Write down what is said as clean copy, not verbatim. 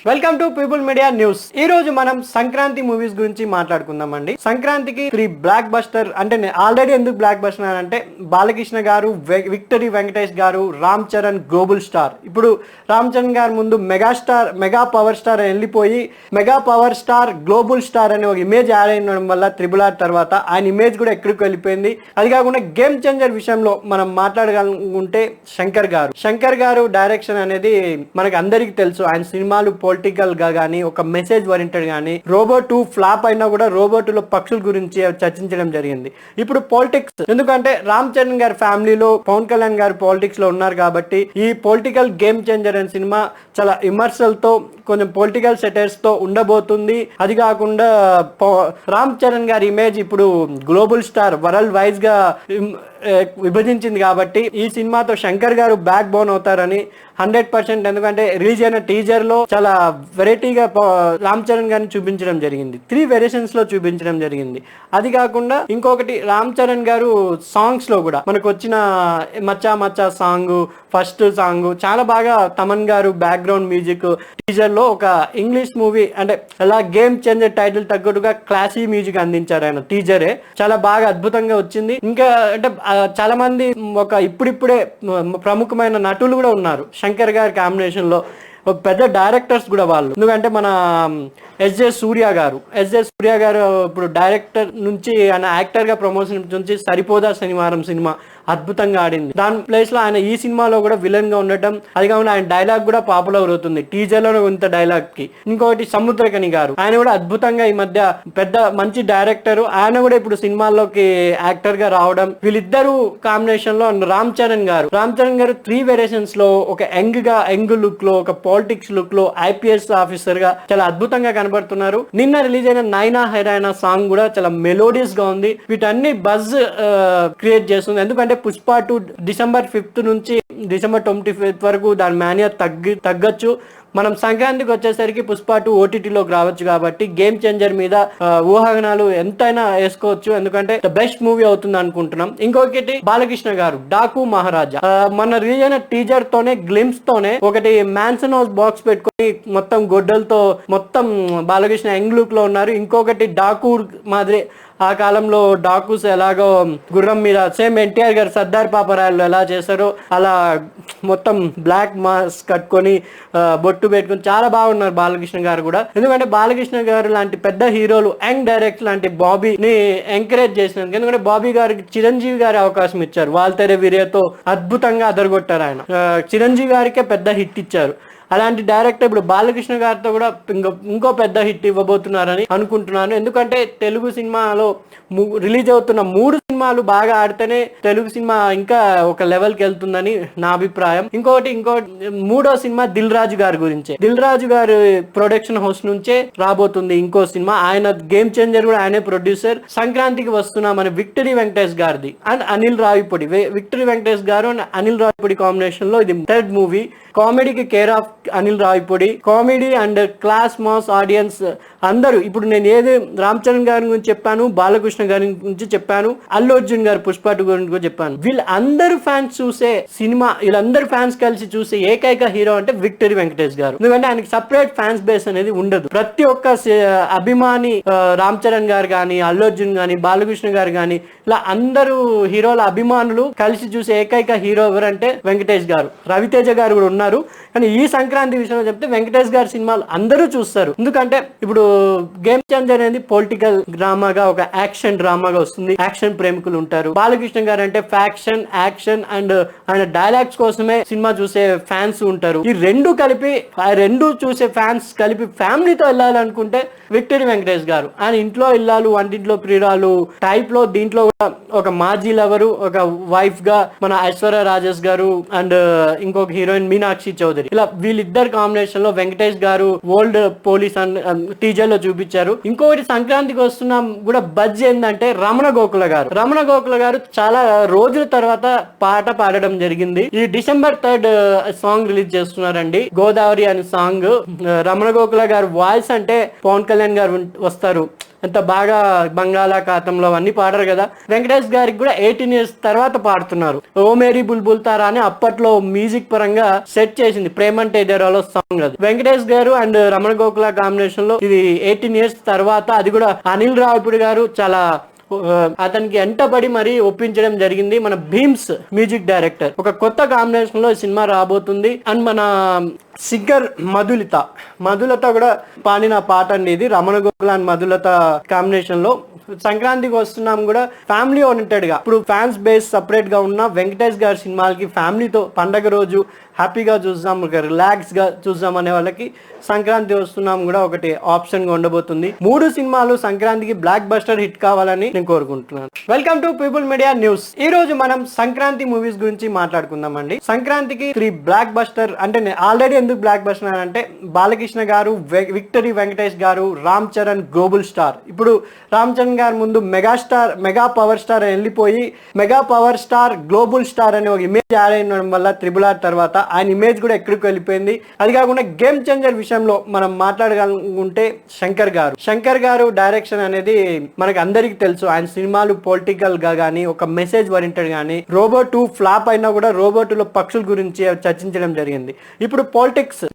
Welcome to people media news. ఈ రోజు మనం సంక్రాంతి మూవీస్ గురించి మాట్లాడుకుందామండి. సంక్రాంతికి 3 బ్లాక్ బస్టర్ అంటే ఆల్రెడీ ఎందుకు బ్లాక్ బస్టర్ అంటే బాలకృష్ణ గారు, విక్టరీ వెంకటేష్ గారు, రామ్ చరణ్ గ్లోబల్ స్టార్. ఇప్పుడు రామ్ చరణ్ గారు ముందు మెగా పవర్ స్టార్ వెళ్ళిపోయి mega power star global star అనే ఒక ఇమేజ్ యాడ్ అయిన వల్ల RRR తర్వాత ఆయన ఇమేజ్ కూడా ఎక్కడికి వెళ్ళిపోయింది. అది కాకుండా గేమ్ చేంజర్ విషయంలో మనం మాట్లాడగలుగుంటే శంకర్ గారు డైరెక్షన్ అనేది మనకు అందరికీ తెలుసు. ఆయన సినిమాలు పొలిటికల్ గా గానీ, ఒక మెసేజ్ ఓరియంటెడ్ గానీ, రోబో 2 ఫ్లాప్ అయినా కూడా రోబో 2లో పక్షుల గురించి చర్చించడం జరిగింది. ఇప్పుడు పాలిటిక్స్, ఎందుకంటే రామ్ చరణ్ గారి ఫ్యామిలీలో పవన్ కళ్యాణ్ గారు పాలిటిక్స్ లో ఉన్నారు కాబట్టి ఈ పొలిటికల్ గేమ్ చేంజర్ అనే సినిమా చాలా విమర్శలతో, కొంచెం పొలిటికల్ సెటైర్స్ తో ఉండబోతుంది. అది కాకుండా రామ్ చరణ్ గారి ఇమేజ్ ఇప్పుడు గ్లోబల్ స్టార్ వరల్డ్ వైజ్ గా విభజించింది కాబట్టి ఈ సినిమాతో శంకర్ గారు బ్యాక్ బోన్ అవుతారని 100%. ఎందుకంటే రిలీజ్ అయిన టీజర్ లో చాలా వెరైటీగా రామ్ చరణ్ గారిని చూపించడం జరిగింది. 3 వేరియేషన్స్ లో చూపించడం జరిగింది. అది కాకుండా ఇంకొకటి, రామ్ చరణ్ గారు సాంగ్స్ లో కూడా మనకు వచ్చిన మచ్చా మచ్చా సాంగ్, ఫస్ట్ సాంగ్ చాలా బాగా తమన్ గారు బ్యాక్గ్రౌండ్ మ్యూజిక్ టీజర్ లో ఒక ఇంగ్లీష్ మూవీ అంటే అలా గేమ్ చేంజర్ టైటిల్ తగ్గట్టుగా క్లాసీ మ్యూజిక్ అందించారు. ఆయన టీజరే చాలా బాగా అద్భుతంగా వచ్చింది. ఇంకా అంటే చాలా మంది ఒక ఇప్పుడిప్పుడే ప్రముఖమైన నటులు కూడా ఉన్నారు శంకర్ గారి కాంబినేషన్ లో, ఒక పెద్ద డైరెక్టర్స్ కూడా వాళ్ళు. ఎందుకంటే మన ఎస్జే సూర్య గారు ఇప్పుడు డైరెక్టర్ నుంచి ఆయన యాక్టర్ గా ప్రమోషన్ నుంచి సరిపోదా శనివారం సినిమా అద్భుతంగా ఆడింది. దాని ప్లేస్ లో ఆయన ఈ సినిమాలో కూడా విలన్ గా ఉండటం, అది కాకుండా ఆయన డైలాగ్ కూడా పాపులర్ అవుతుంది టీజర్ లో ఇంత డైలాగ్ కి. ఇంకొకటి సముద్రకని గారు, ఆయన కూడా అద్భుతంగా ఈ మధ్య పెద్ద మంచి డైరెక్టర్, ఆయన కూడా ఇప్పుడు సినిమాల్లోకి యాక్టర్ గా రావడం. వీళ్ళిద్దరు కాంబినేషన్ లో రామ్ చరణ్ గారు 3 వేరియేషన్స్ లో ఒక యంగ్ లుక్ లో, ఒక పాలిటిక్స్ లుక్ లో, IPS ఆఫీసర్ గా చాలా అద్భుతంగా కనబడుతున్నారు. నిన్న రిలీజ్ అయిన నైనా హైరానా సాంగ్ కూడా చాలా మెలోడియస్ గా ఉంది. వీటన్ని బజ్ క్రియేట్ చేస్తుంది. ఎందుకంటే పుష్ప 2 December 5th నుంచి December 25th వరకు దాని మానియా తగ్గచ్చు. మనం సంక్రాంతికి వచ్చేసరికి పుష్ప 2 OTTలోకి రావచ్చు కాబట్టి గేమ్ చేంజర్ మీద ఊహాగానాలు ఎంతైనా వేసుకోవచ్చు. ఎందుకంటే ద బెస్ట్ మూవీ అవుతుంది అనుకుంటున్నాం. ఇంకొకటి బాలకృష్ణ గారు డాకు మహారాజా, మన రిలీజ్ అయిన టీజర్ తోనే గ్లిమ్స్ తోనే ఒకటి మ్యాన్సన్ హౌస్ బాక్స్ పెట్టుకొని మొత్తం గొడ్డలతో మొత్తం బాలకృష్ణ యంగ్ లుక్ లో ఉన్నారు. ఇంకొకటి డాకు మాదిరి ఆ కాలంలో డాకూస్ ఎలాగో గుర్రం మీద సేమ్ ఎన్టీఆర్ గారు సర్దార్ పాపరాయలు ఎలా చేశారో అలా మొత్తం బ్లాక్ మాస్క్ కట్టుకొని బొట్టు పెట్టుకొని చాలా బాగున్నారు బాలకృష్ణ గారు కూడా. ఎందుకంటే బాలకృష్ణ గారు లాంటి పెద్ద హీరోలు, యంగ్ డైరెక్టర్ లాంటి బాబీని ఎంకరేజ్ చేసినందుకు, ఎందుకంటే బాబీ గారికి చిరంజీవి గారి అవకాశం ఇచ్చారు. వాల్తెరే వీరేతో అద్భుతంగా అదరగొట్టారు ఆయన. చిరంజీవి గారికే పెద్ద హిట్ ఇచ్చారు. అలాంటి డైరెక్టర్ ఇప్పుడు బాలకృష్ణ గారితో కూడా ఇంకో పెద్ద హిట్ ఇవ్వబోతున్నారని అనుకుంటున్నాను. ఎందుకంటే తెలుగు సినిమాలో రిలీజ్ అవుతున్న 3 సినిమాలు బాగా ఆడితేనే తెలుగు సినిమా ఇంకా ఒక లెవెల్కి వెళ్తుందని నా అభిప్రాయం. ఇంకోటి మూడో సినిమా దిల్ రాజు గారి గురించే. దిల్ రాజు గారి ప్రొడక్షన్ హౌస్ నుంచే రాబోతుంది ఇంకో సినిమా. ఆయన గేమ్ చేంజర్ కూడా ఆయనే ప్రొడ్యూసర్. సంక్రాంతికి వస్తున్న మన విక్టరీ వెంకటేష్ గారిది అండ్ అనిల్ రావిపూడి. విక్టరీ వెంకటేష్ గారు అండ్ అనిల్ రావిపూడి కాంబినేషన్ లో ఇది 3rd మూవీ. కామెడీకి care of Anil Ravipudi. Comedy and class mass audience అందరూ, ఇప్పుడు నేను ఏది రామ్ చరణ్ గారి గురించి చెప్పాను, బాలకృష్ణ గారి గురించి చెప్పాను, అల్లు అర్జున్ గారు పుష్ప 2 గురించి కూడా చెప్పాను. వీళ్ళందరూ ఫ్యాన్స్ చూసే సినిమా, వీళ్ళందరూ ఫ్యాన్స్ కలిసి చూసే ఏకైక హీరో అంటే విక్టరీ వెంకటేష్ గారు. ఎందుకంటే ఆయనకి సపరేట్ ఫ్యాన్స్ బేస్ అనేది ఉండదు. ప్రతి ఒక్క అభిమాని రామ్ చరణ్ గారు కానీ, అల్లు అర్జున్ గాని, బాలకృష్ణ గారు కానీ, ఇలా అందరూ హీరోల అభిమానులు కలిసి చూసే ఏకైక హీరో ఎవరంటే వెంకటేష్ గారు. రవితేజ గారు కూడా ఉన్నారు. కానీ ఈ సంక్రాంతి విషయంలో చెప్తే వెంకటేష్ గారి సినిమాలు అందరూ చూస్తారు. ఎందుకంటే ఇప్పుడు గేమ్ చేంజర్ అనేది పొలిటికల్ డ్రామాగా, ఒక యాక్షన్ డ్రామాగా వస్తుంది. యాక్షన్ ప్రేమికులు ఉంటారు. బాలకృష్ణ గారు అంటే ఫ్యాక్షన్, యాక్షన్ అండ్ ఆయన డైలాగ్స్ కోసమే సినిమా చూసే ఫ్యాన్స్ ఉంటారు. ఈ రెండు చూసే ఫ్యాన్స్ కలిపి ఫ్యామిలీతో వెళ్ళాలనుకుంటే విక్టరీ వెంకటేష్ గారు. ఆయన ఇంట్లో ఇల్లాలు, వంటింట్లో ప్రియురాలు టైప్ లో దీంట్లో ఒక మాజీ లవరు, ఒక వైఫ్ గా మన ఐశ్వర్య రాజేష్ గారు అండ్ ఇంకొక హీరోయిన్ మీనాక్షి చౌదరి, ఇలా వీళ్ళిద్దరు కాంబినేషన్ లో వెంకటేష్ గారు ఓల్డ్ పోలీస్ అండ్ టీజర్ లో చూపించారు. ఇంకొకటి సంక్రాంతికి వస్తున్నాం కూడా బజ్ ఏంటంటే రమణ గోకుల గారు చాలా రోజుల తర్వాత పాట పాడడం జరిగింది. ఈ December 3rd సాంగ్ రిలీజ్ చేస్తున్నారండి, గోదావరి అనే సాంగ్. రమణ గోకుల గారు వాయిస్ అంటే పవన్ కళ్యాణ్ గారు వస్తారు. ఎంత బాగా బంగాళాఖాతంలో అవన్నీ పాడారు కదా. వెంకటేష్ గారికి కూడా 18 years తర్వాత పాడుతున్నారు. ఓ మేరీ బుల్బుల్ తారా అని అప్పట్లో మ్యూజిక్ పరంగా సెట్ చేసింది ప్రేమంటే ఇదేరాలో సాంగ్. అది వెంకటేష్ గారు అండ్ రమణ గోఖల కాంబినేషన్ లో ఇది 18 years తర్వాత, అది కూడా అనిల్ రావిపూడి గారు చాలా అతనికి ఎంటబడి మరి ఒప్పించడం జరిగింది. మన భీమ్స్ మ్యూజిక్ డైరెక్టర్ ఒక కొత్త కాంబినేషన్ లో సినిమా రాబోతుంది. అండ్ మన సింగర్ మధులత కూడా పాడిన పాట అండి ఇది. రమణ గోఖల అండ్ మధులత కాంబినేషన్ లో సంక్రాంతికి వస్తున్నాం కూడా ఫ్యామిలీ ఓరియంటెడ్ గా, ఇప్పుడు ఫ్యాన్స్ బేస్ సపరేట్ గా ఉన్న వెంకటేష్ గారి సినిమాలకి ఫ్యామిలీతో పండగ రోజు హ్యాపీగా చూద్దాం, రిలాక్స్ గా చూద్దాం అనే వాళ్ళకి సంక్రాంతి వస్తున్నాం కూడా ఒకటి ఆప్షన్ గా ఉండబోతుంది. 3 సినిమాలు సంక్రాంతికి బ్లాక్ బస్టర్ హిట్ కావాలని నేను కోరుకుంటున్నాను. Welcome to people media news. ఈ రోజు మనం సంక్రాంతి మూవీస్ గురించి మాట్లాడుకుందాం అండి. సంక్రాంతికి 3 బ్లాక్ బస్టర్ అంటే ఆల్రెడీ ఎందుకు బ్లాక్ బస్టర్ అంటే బాలకృష్ణ గారు, విక్టరీ వెంకటేష్ గారు, రామ్ చరణ్ గ్లోబల్ స్టార్. ఇప్పుడు రామ్ చరణ్ గారు ముందు మెగా పవర్ స్టార్ వెళ్ళిపోయి mega power star global star అనే ఒక ఇమేజ్ యాడ్ అయిన వల్ల RRR తర్వాత ఆయన ఇమేజ్ కూడా ఎక్కడికి వెళ్ళిపోయింది. అది కాకుండా గేమ్ చేంజర్ విషయంలో మనం మాట్లాడగలుగుంటే శంకర్ గారు డైరెక్షన్ అనేది మనకి అందరికి తెలుసు. ఆయన సినిమాలు పొలిటికల్ గా గానీ, ఒక మెసేజ్ ఓరియంటెడ్ గానీ, రోబో 2 ఫ్లాప్ అయినా కూడా రోబో 2 లో పక్షుల గురించి చర్చించడం జరిగింది. ఇప్పుడు పాలిటిక్స్